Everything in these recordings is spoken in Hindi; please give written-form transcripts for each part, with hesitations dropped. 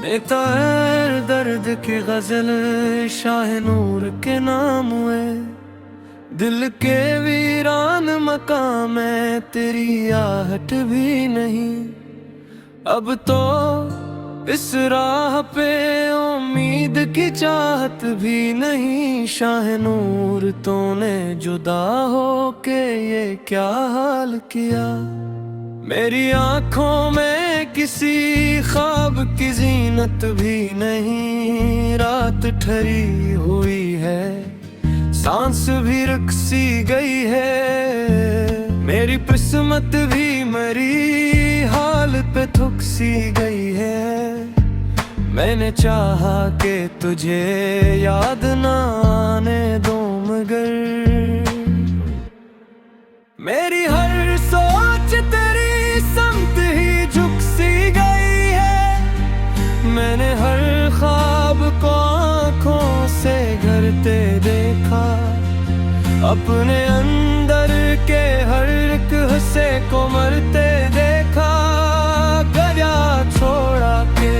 नेता है दर्द की गजल शाह-ए-नूर के नाम है। दिल के वीरान मकाम है, तेरी आहट भी नहीं। अब तो इस राह पे उम्मीद की चाहत भी नहीं। शाह-ए-नूर तूने जुदा हो के ये क्या हाल किया। मेरी आंखों में किसी ख्वाब की जीनत भी नहीं। रात ठहरी हुई है, सांस भी रुक सी गई है। मेरी किस्मत भी मेरी हाल पे थुक सी गई है। मैंने चाहा कि तुझे याद ना आने दूं, मगर मेरी हर सोच तेरी समत ही झुक सी गई है। मैंने हर ख्वाब को आंखों से घरते देखा, अपने अंदर के हर एक हिस्से को मरते देखा। गया छोड़ा के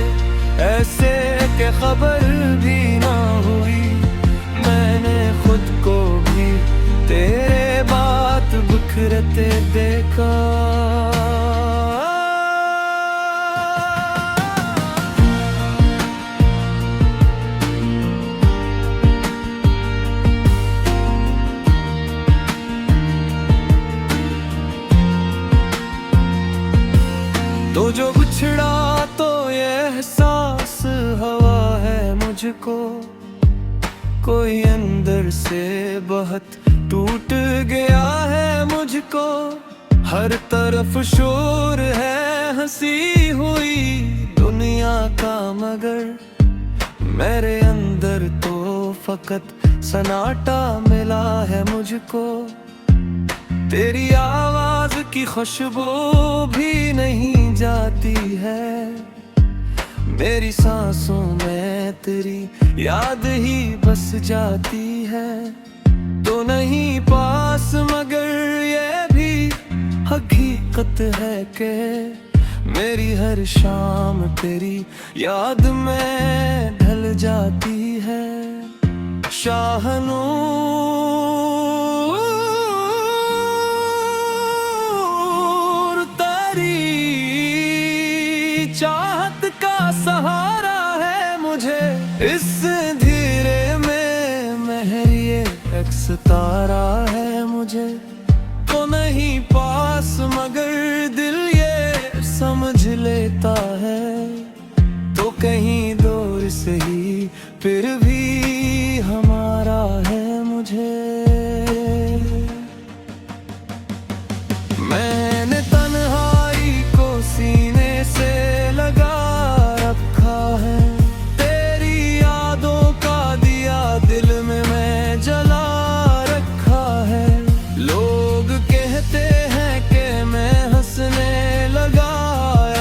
ऐसे के खबर भी ना हुई। मैंने खुद को भी तेरे बात बिखरते देखा। तो जो बिछड़ा तो ये एहसास हवा है मुझको। कोई अंदर से बहुत टूट गया है मुझको। हर तरफ शोर है हंसी हुई दुनिया का, मगर मेरे अंदर तो फकत सन्नाटा मिला है मुझको। तेरी आवाज की खुशबू भी नहीं जाती है। मेरी सांसों में तेरी याद ही बस जाती है। तो नहीं पास मगर ये भी हकीकत है कि मेरी हर शाम तेरी याद में ढल जाती है। चाहत का सहारा है मुझे इस धीरे में। महरिए अक्स तारा है मुझे। तो नहीं पास मगर दिल ये समझ लेता है। तो कहीं दूर से ही फिर भी हमारा है मुझे। मैंने तन्हाई को सीने से लगा रखा है। तेरी यादों का दिया दिल में मैं जला रखा है। लोग कहते हैं कि मैं हंसने लगा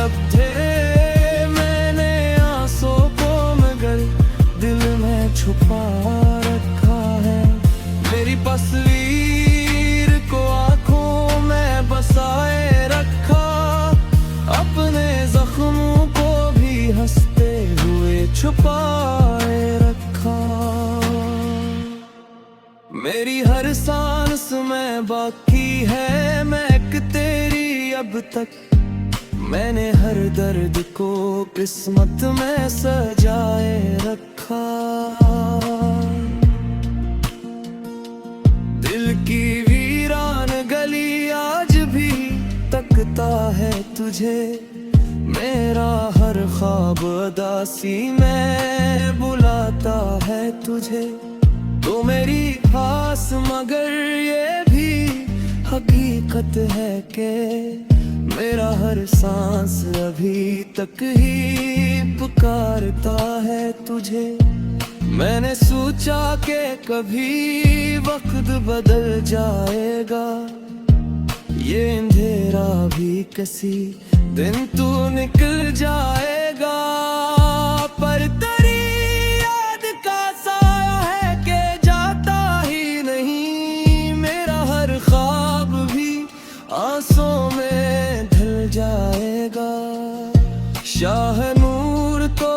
अब थे। मैंने आंसू को मगर दिल में छुपा रखा है। मेरी तस्वीर को आंखों में बसाए रखा। अपने जख्मों को भी हंसते हुए छुपाए रखा। मेरी हर सांस में बाकी है महक तेरी अब तक। मैंने हर दर्द को किस्मत में सजाए रखा। दिल की वीरान गली आज भी तकता है तुझे। मेरा हर ख्वाब उदासी में बुलाता है तुझे। तो मेरी खास मगर ये भी हकीकत है कि मेरा हर सांस अभी तक ही पुकारता है तुझे। मैंने सोचा कि कभी वक्त बदल जाएगा। ये अंधेरा भी किसी दिन तू निकल जाएगा। पर तेरी याद का साया है कि जाता ही नहीं। मेरा हर ख्वाब भी आंसुओं में ढल जाएगा। शाह-ए-नूर तो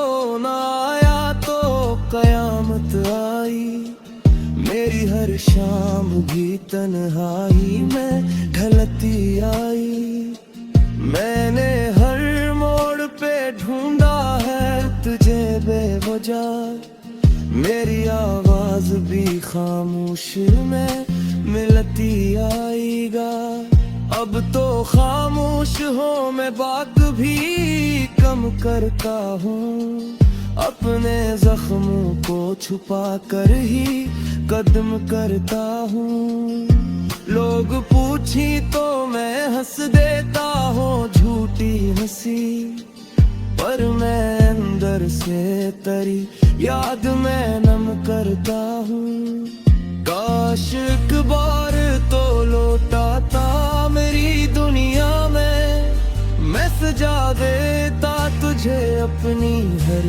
भी तन्हाई में ढलती आई। मैंने हर मोड़ पे ढूंढा है तुझे बेवजह, मेरी आवाज भी खामोश में मिलती आएगा। अब तो खामोश हो मैं बात भी कम करता हूँ, अपने जख्मों को छुपा कर ही कदम करता हूँ। लोग पूछी तो मैं हंस देता हूँ झूठी हंसी, पर मैं अंदर से तेरी याद में नम करता हूँ। काश एक बार तो लौटाता मेरी दुनिया में, मैं सजा देता तुझे अपनी हर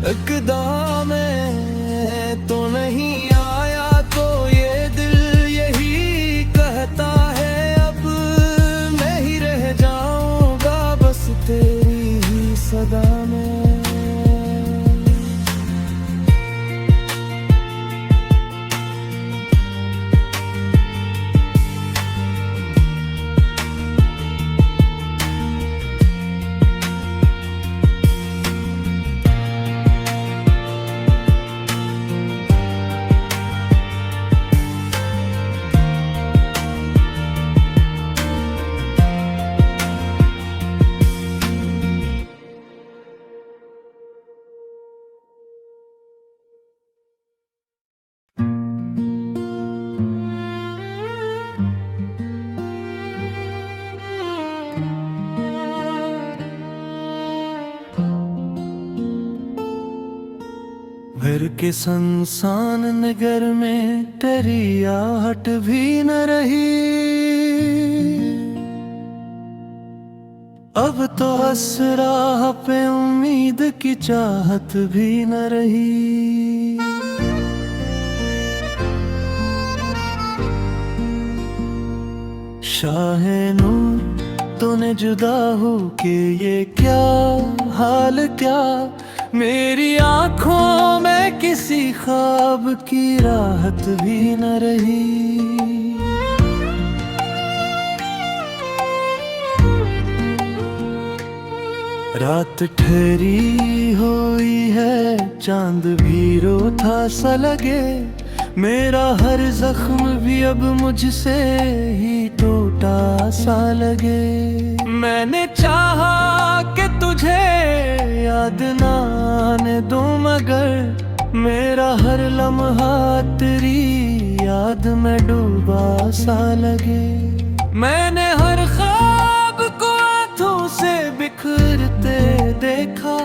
अक़दा में। तो नहीं आया तो ये दिल यही कहता है, अब मैं ही रह जाऊंगा बस तेरी ही सदा में। घर के संसान नगर में तेरी आहट भी न रही, अब तो असराह पे उम्मीद की चाहत भी न रही। शाहे नूर तूने जुदा हो के ये क्या हाल, क्या मेरी आँखों में किसी ख्वाब की राहत भी न रही। रात ठहरी हुई है चांद भी रोता सा लगे, मेरा हर जख्म भी अब मुझसे ही टूटा सा लगे। मैंने चाहा कि तुझे याद ना आने दूं, मगर मेरा हर लम्हा तेरी याद में डूबा सा लगे। मैंने हर ख्वाब को हाथों से बिखरते देखा,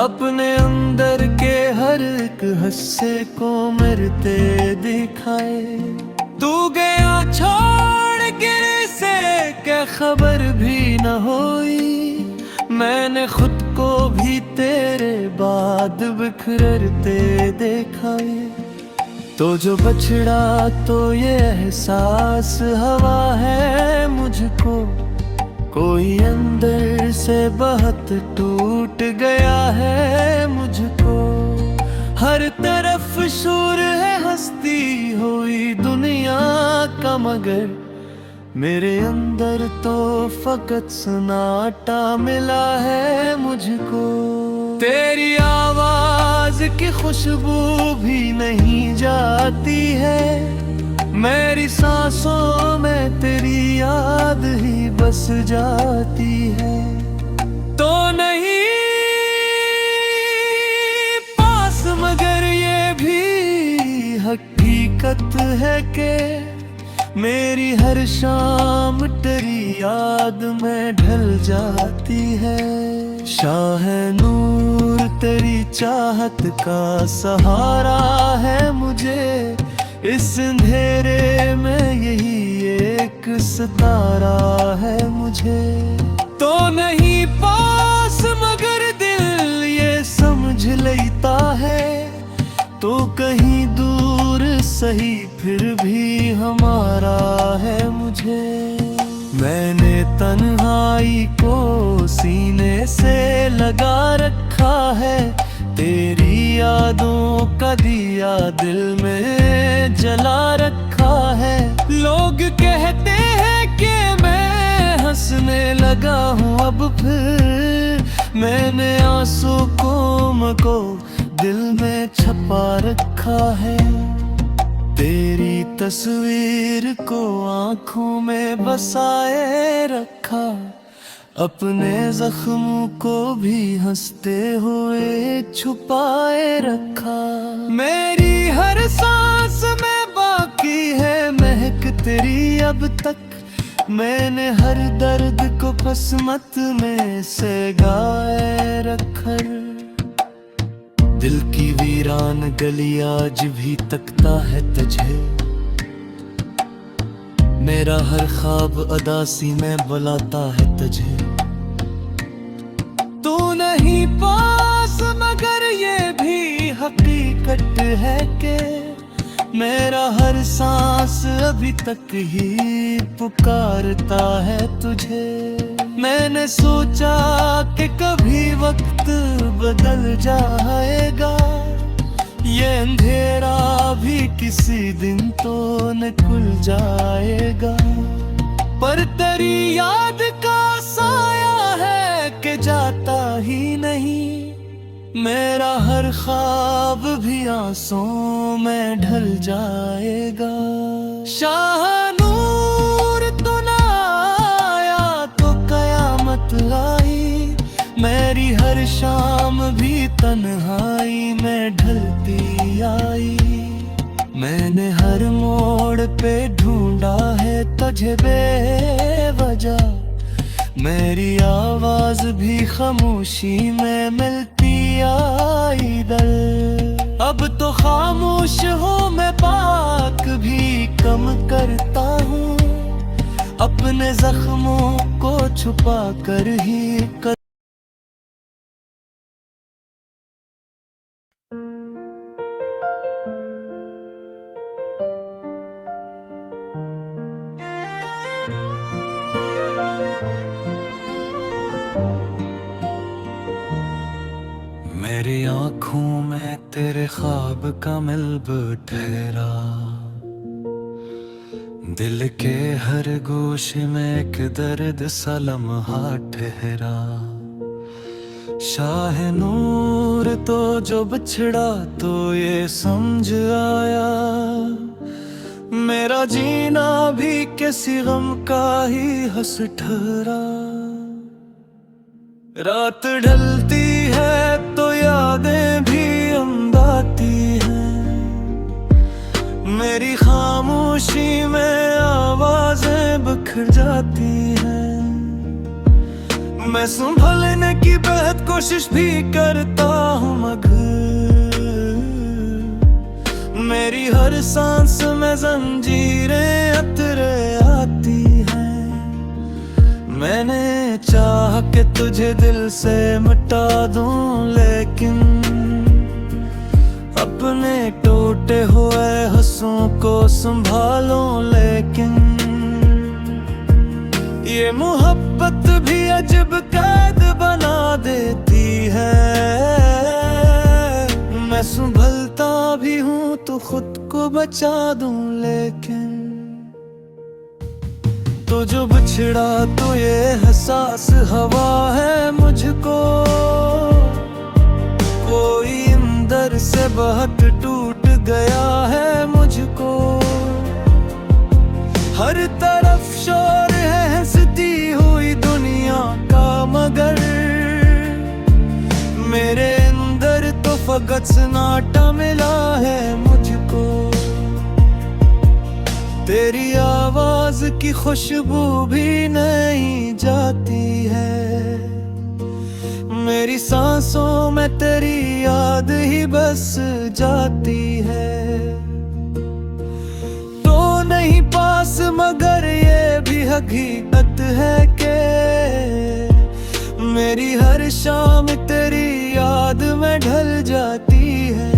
अपने अंदर के हर एक हिस्से को मरते दिखाए। तू गया छोड़ गिरे से क्या खबर भी न हुई, मैंने खुद को भी तेरे बाद बिखरते देखा। तो जो बछड़ा तो ये एहसास हवा है मुझको, कोई अंदर से बहुत टूट गया है मुझको। हर तरफ शोर है हंसती हुई दुनिया का, मगर मेरे अंदर तो फकत सन्नाटा मिला है मुझको। तेरी आवाज की खुशबू भी नहीं जाती है, मेरी सांसों में तेरी याद ही बस जाती है। तो नहीं पास मगर ये भी हकीकत है कि मेरी हर शाम तेरी याद में ढल जाती है। शाह नूर तेरी चाहत का सहारा है मुझे, इस अंधेरे में यही एक सितारा है मुझे। तो नहीं पास मगर दिल ये समझ लेता है, तो कहीं दूर सही फिर भी हमारा है मुझे। मैंने तन्हाई को सीने से लगा रखा है, तेरी यादों का दिया दिल में जला रखा है। लोग कहते हैं कि मैं हंसने लगा हूँ अब फिर, मैंने आंसू को दिल में छपा रखा है। तेरी तस्वीर को आंखों में बसाए रखा, अपने जख्मों को भी हंसते हुए छुपाए रखा। मेरी हर सांस में बाकी है महक तेरी अब तक, मैंने हर दर्द को किस्मत में से गाए रखा। दिल की वीरान गली आज भी तकता है तुझे, मेरा हर ख्वाब अदासी में बुलाता है तुझे। तू नहीं पास मगर ये भी हकीकत है कि मेरा हर सांस अभी तक ही पुकारता है तुझे। मैंने सोचा कि कभी वक्त बदल जाएगा, ये अंधेरा भी किसी दिन तो न खुल जाएगा। पर तेरी याद का साया है कि जाता ही नहीं, मेरा हर ख्वाब भी आंसुओं में ढल जाएगा। शाहनूर तू ना आया तो कयामत आई, मेरी हर शाम भी तन्हाई में ढलती आई। मैंने हर मोड़ पे ढूंढा है तुझे बेवजह, मेरी आवाज भी खामोशी में मिलती आई दर। अब तो खामोश हूँ मैं, बात भी कम करता हूँ, अपने जख्मों को छुपा कर ही कर। मेरी आँखों में तेरे ख्वाब का मिलब ठहरा, दिल के हर गोशे में एक दर्द सा लम्हा ठहरा। शाहनूर तो जो बिछड़ा तो ये समझ आया, मेरा जीना भी किसी गम का ही हंस ठहरा। रात ढलती है तो यादें भी अंबाती हैं, मेरी खामोशी में आवाजें बिखर जाती हैं। मैं संभलने की बेहद कोशिश भी करता हूँ मगर मेरी हर सांस में जंजीरें अतरे आती हैं। मैंने चाह के तुझे दिल से मिटा दूं, लेकिन अपने टूटे हुए हंसों को संभालूं। लेकिन ये मोहब्बत भी अजब कैद बना देती है, मैं संभलता भी हूँ तो खुद को बचा दूं। लेकिन तो जो बिछड़ा तो ये एहसास हवा है मुझको, कोई अंदर से बहुत टूट गया है मुझको। हर तरफ शोर है हंसती हुई दुनिया का, मगर मेरे अंदर तो फकत सन्नाटा मिला है मुझको। तेरी आवाज की खुशबू भी नहीं जाती है, मेरी सांसों में तेरी याद ही बस जाती है। तो नहीं पास मगर ये भी हकीकत है कि मेरी हर शाम तेरी याद में ढल जाती है।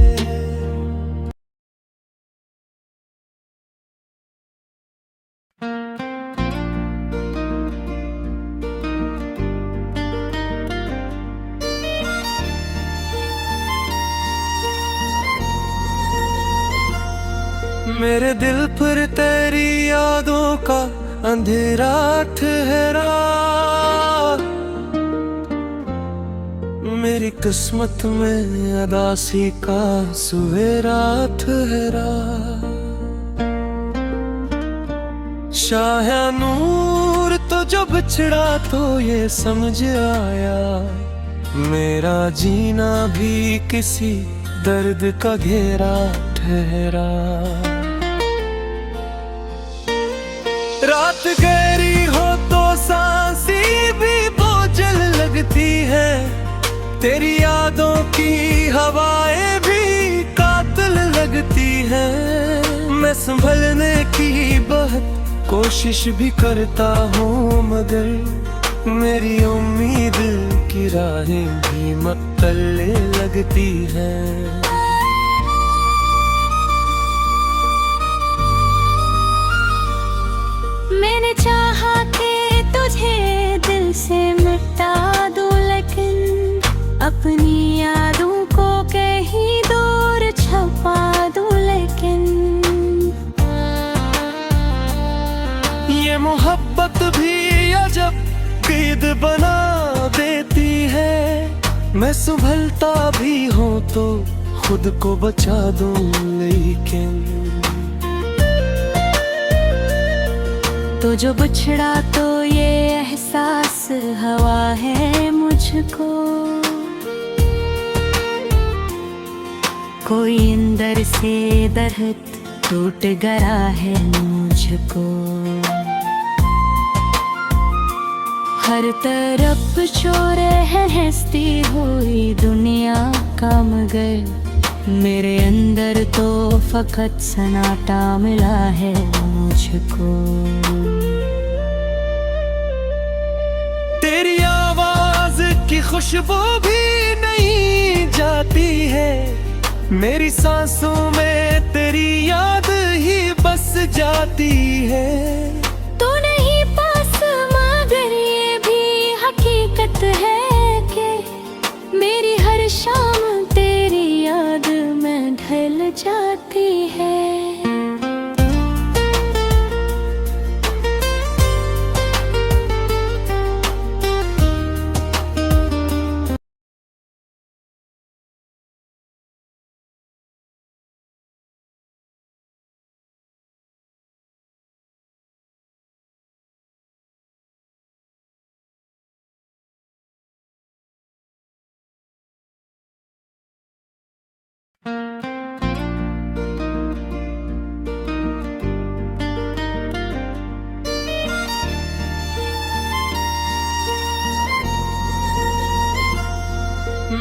मेरे दिल पर तेरी यादों का अंधेरा ठहरा, मेरी किस्मत में अदासी का सवेरा ठहरा। शाह नूर तो जो बिछड़ा तो ये समझ आया, मेरा जीना भी किसी दर्द का घेरा ठहरा। रात गहरी हो तो सांसी भी बोझल लगती है, तेरी यादों की हवाएं भी कातिल लगती हैं। मैं संभलने की बहुत कोशिश भी करता हूँ, मगर मेरी उम्मीद की राहें भी मक्तले लगती हैं। मैंने चाहा कि तुझे दिल से मिटा दूं, लेकिन अपनी यादों को कहीं दूर छुपा दूं। लेकिन ये मोहब्बत भी अजब क़ैद बना देती है, मैं संभलता भी हूँ तो खुद को बचा दूं। लेकिन तो जो बिछड़ा तो ये एहसास हवा है मुझको, कोई अंदर से दर्द टूट गया है मुझको। हर तरफ शोर है हंसती हुई दुनिया का, मगर मेरे अंदर तो फकत सन्नाटा मिला है मुझको। तेरी आवाज की खुशबू भी नहीं जाती है, मेरी सांसों में तेरी याद ही बस जाती है। तू नहीं पास मगर ये भी हकीकत है कि मेरी हर शाम तेरी याद में ढल जाती है।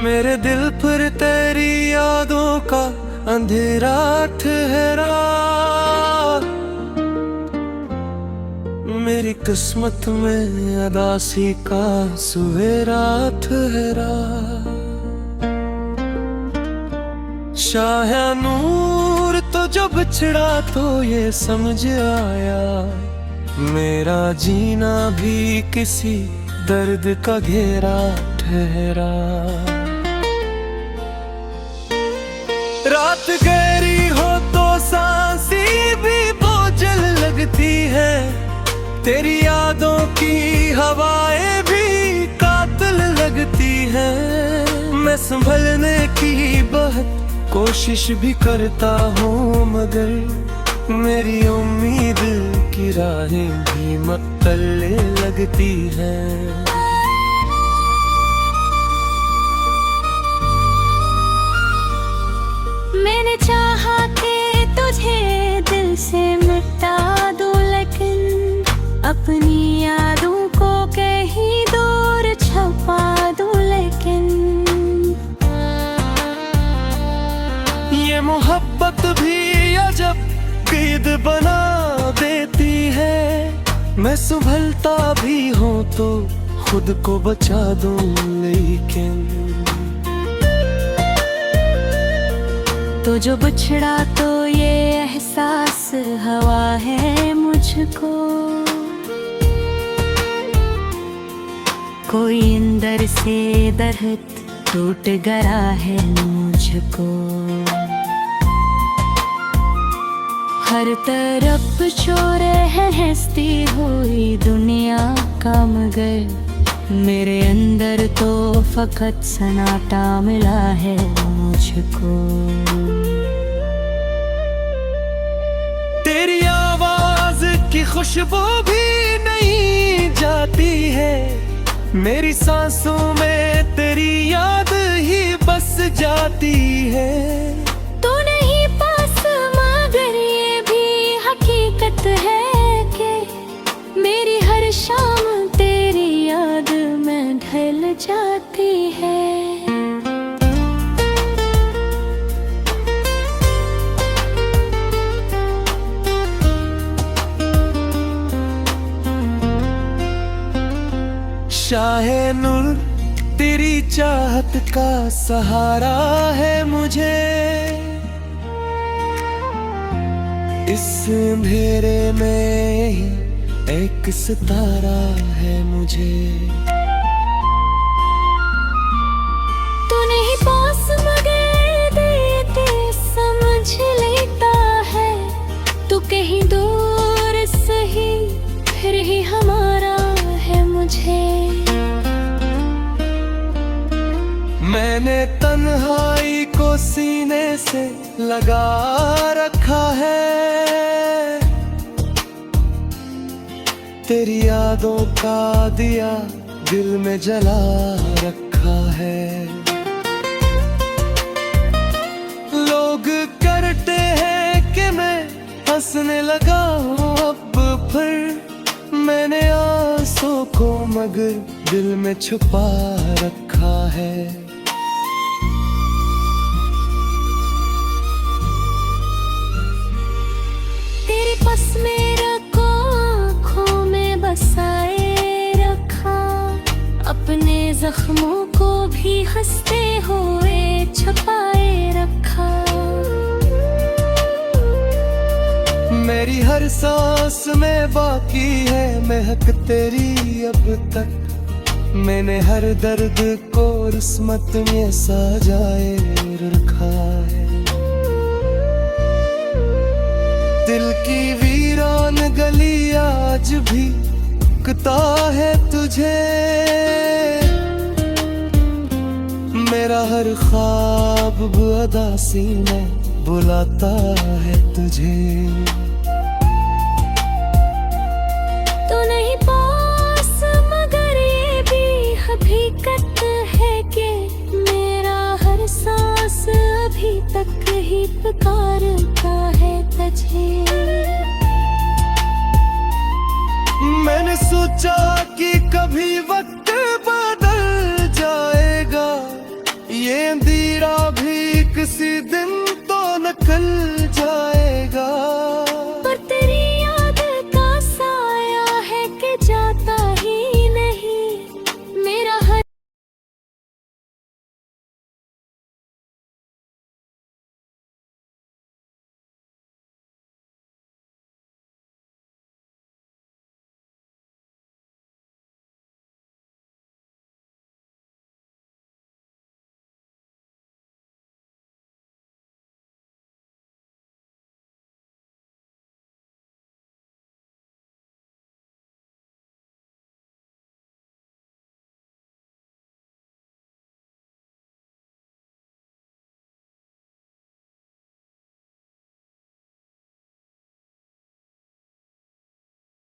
मेरे दिल पर तेरी यादों का अंधेरा ठहरा, मेरी किस्मत में अदासी का सवेरा ठहरा। शाह नूर तो जो बिछड़ा तो ये समझ आया, मेरा जीना भी किसी दर्द का घेरा ठहरा। रात गहरी हो तो सांसी भी बोझल लगती है, तेरी यादों की हवाएं भी कातिल लगती हैं। मैं संभलने की बहुत कोशिश भी करता हूँ, मगर मेरी उम्मीद की राहें भी मक्तले लगती हैं। मैंने चाहा कि तुझे दिल से मिटा दूं, लेकिन अपनी यादों को कहीं दूर छुपा दूं। लेकिन ये मोहब्बत भी अजब क़ैद बना देती है, मैं संभलता भी हूँ तो खुद को बचा दूं। लेकिन तो जो बिछड़ा तो ये एहसास हवा है मुझको, कोई अंदर से दर्द टूट गया है मुझको। हर तरफ शोर है, हंसती हुई दुनिया का, मगर मेरे अंदर तो फकत सन्नाटा मिला है मुझको। तेरी आवाज की खुशबू भी नहीं जाती है, मेरी सांसों में तेरी याद ही बस जाती है। तू नहीं पास मगर ये भी हकीकत है कि मेरी हर शाम तेरी याद में ढल जाती है। शाहे नूर तेरी चाहत का सहारा है मुझे, इस अंधेरे में ही एक सितारा है मुझे। तू नहीं पास मगर देते समझ लेता है, तू कहीं दूर सही फिर ही हमारा है मुझे। मैंने तन्हाई को सीने से लगा रखा है, तेरी यादों का दिया दिल में जला रखा है। लोग करते हैं कि मैं हंसने लगा हूँ अब फिर, मैंने आंसू को मगर दिल में छुपा रखा है। तेरे पास मेरा को आँखों में बसाए रखा, अपने जख्मों को भी हंसते हुए छुपाए रखा। मेरी हर सांस में बाकी है महक तेरी अब तक, मैंने हर दर्द को किस्मत में सजाए रखा है। दिल की वीरान गली आज भी दिखता है तुझे, मेरा हर ख्वाब उदासी में बुलाता है तुझे। तू नहीं पास मगर ये भी हकीकत है कि मेरा हर सांस अभी तक ही पुकारता है तुझे। मैंने सोचा